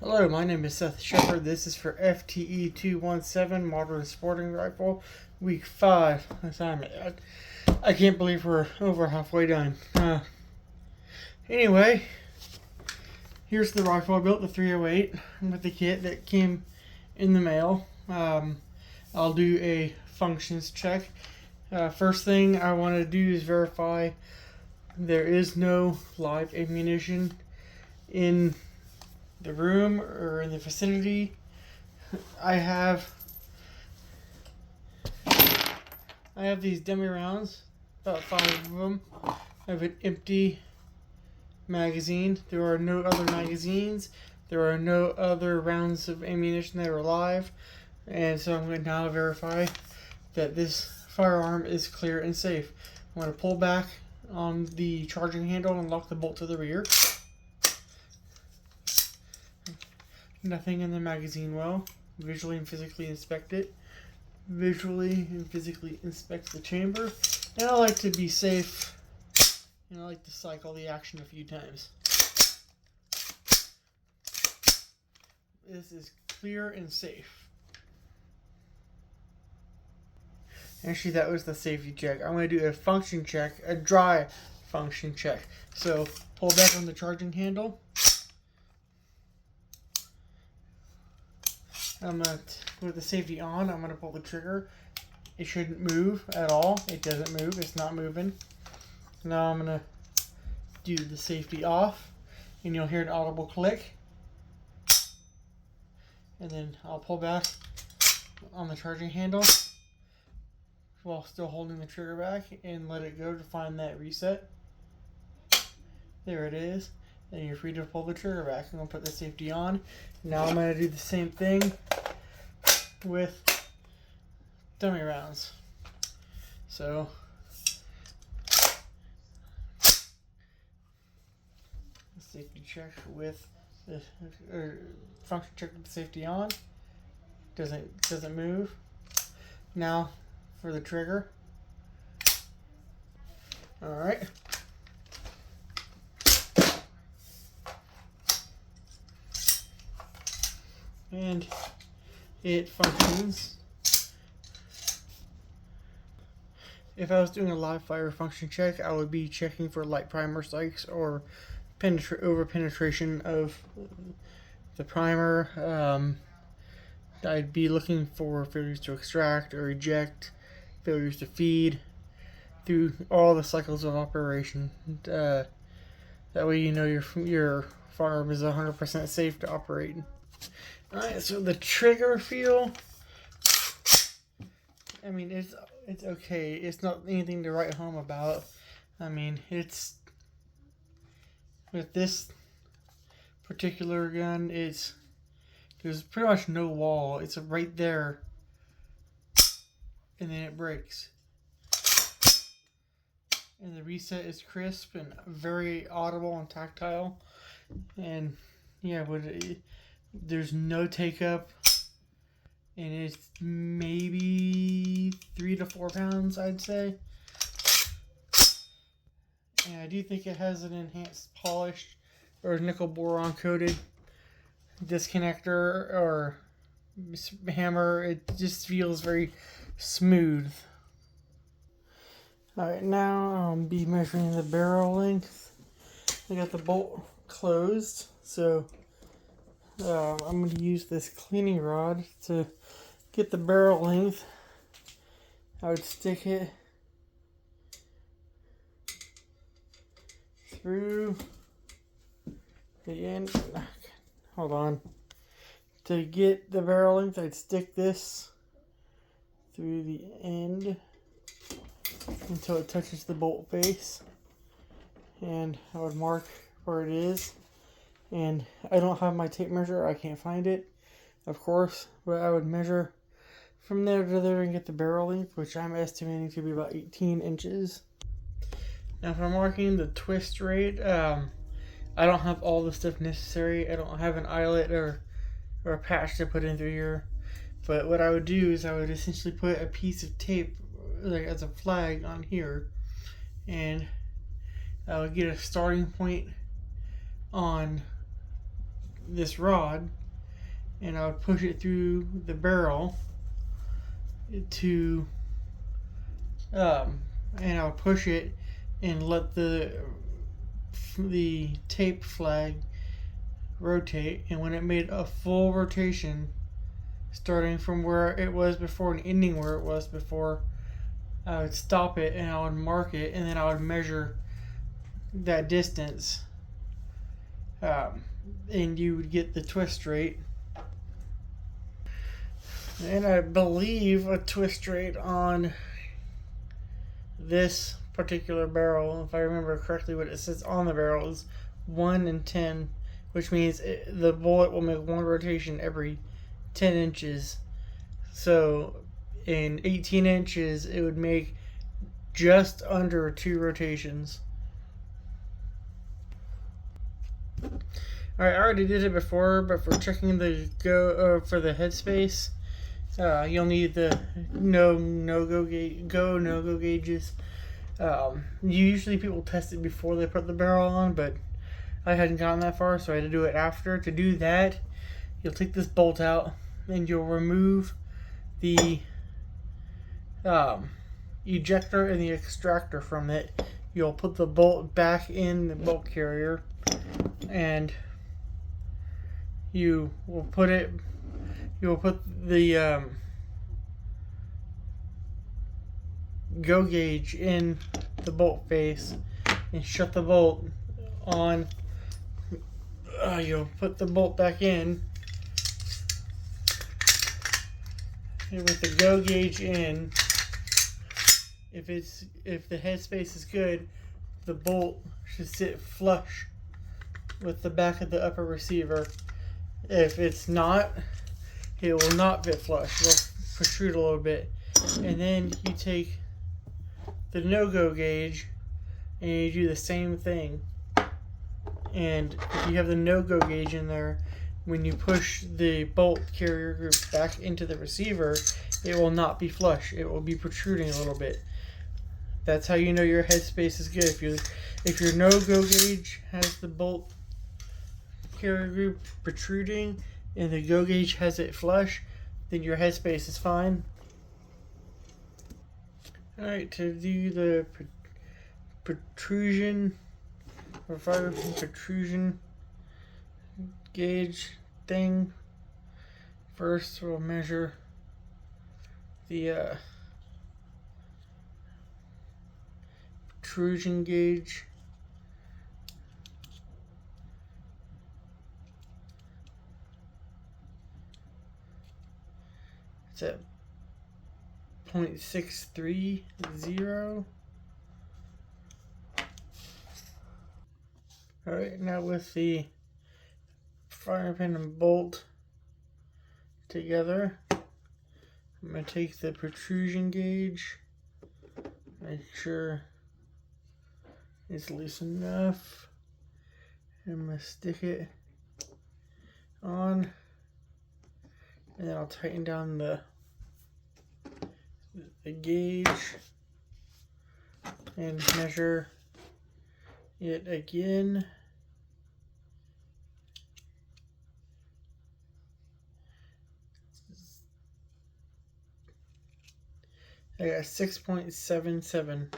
Hello, my name is Seth Shepard. This is for FTE217 Modern Sporting Rifle, Week 5 assignment. I can't believe we're over halfway done. Anyway, here's the rifle I built, the 308, with the kit that came in the mail. I'll do a functions check. First thing I want to do is verify there is no live ammunition in the room or in the vicinity. I have these dummy rounds, about 5 of them. I have an empty magazine. There are no other magazines. There are no other rounds of ammunition that are live. And so I'm going to now verify that this firearm is clear and safe. I'm going to pull back on the charging handle and lock the bolt to the rear. Nothing in the magazine well. Visually and physically inspect it. Visually and physically inspect the chamber. And I like to be safe. And I like to cycle the action a few times. This is clear and safe. Actually, that was the safety check. I'm going to do a function check, a dry function check. So, pull back on the charging handle. With the safety on, I'm going to pull the trigger. It shouldn't move at all. It doesn't move. It's not moving. Now I'm going to do the safety off, and you'll hear an audible click. And then I'll pull back on the charging handle while still holding the trigger back and let it go to find that reset. There it is. Then you're free to pull the trigger back. I'm going to put the safety on. Now I'm going to do the same thing with dummy rounds. So, safety check with the function check with the safety on. Doesn't move. Now for the trigger. All right. And it functions. If I was doing a live fire function check, I would be checking for light primer strikes or over penetration of the primer. I'd be looking for failures to extract or eject, failures to feed, through all the cycles of operation. That way you know your firearm is 100% safe to operate. Alright, so the trigger feel, I mean, it's okay. It's not anything to write home about. I mean, it's, with this particular gun, there's pretty much no wall. It's right there, and then it breaks. And the reset is crisp and very audible and tactile. And yeah, but there's no take up, and it's maybe 3 to 4 pounds, I'd say. And I do think it has an enhanced polished or nickel boron coated disconnector or hammer. It just feels very smooth. Alright, now I'll be measuring the barrel length. I got the bolt closed, so I'm going to use this cleaning rod to get the barrel length. I would stick it through the end. Hold on. To get the barrel length, I'd stick this through the end until it touches the bolt face. And I would mark where it is. And I don't have my tape measure. I can't find it, of course. But I would measure from there to there and get the barrel length, which I'm estimating to be about 18 inches. Now for marking the twist rate, I don't have all the stuff necessary. I don't have an eyelet or a patch to put in through here. But what I would do is I would essentially put a piece of tape, like as a flag, on here. And I would get a starting point on this rod, and I would push it through the barrel to, and I would push it and let the tape flag rotate, and when it made a full rotation, starting from where it was before and ending where it was before, I would stop it and I would mark it, and then I would measure that distance, and you would get the twist rate. And I believe a twist rate on this particular barrel, if I remember correctly what it says on the barrel, is 1 in 10, which means the bullet will make one rotation every 10 inches. So in 18 inches, it would make just under 2 rotations. Alright, I already did it before, but for checking the for the headspace, you'll need the no-go gauges. Usually people test it before they put the barrel on, but I hadn't gotten that far, so I had to do it after. To do that, you'll take this bolt out and you'll remove the ejector and the extractor from it. You'll put the bolt back in the bolt carrier, and you will put the go gauge in the bolt face and shut the bolt on. You'll put the bolt back in, and with the go gauge in, if the headspace is good, the bolt should sit flush with the back of the upper receiver. If it's not, it will not fit flush. It'll protrude a little bit. And then you take the no-go gauge and you do the same thing. And if you have the no-go gauge in there, when you push the bolt carrier group back into the receiver, it will not be flush. It will be protruding a little bit. That's how you know your headspace is good. If your no-go gauge has the bolt carrier group protruding and the go gauge has it flush, then your headspace is fine. Alright, to do the protrusion or fiber protrusion gauge thing, first we'll measure the protrusion gauge. It's at 0.630. Alright, now with the fire pin and bolt together, I'm going to take the protrusion gauge, make sure it's loose enough, and I'm going to stick it on, and then I'll tighten down the gauge and measure it again. I got 6.77.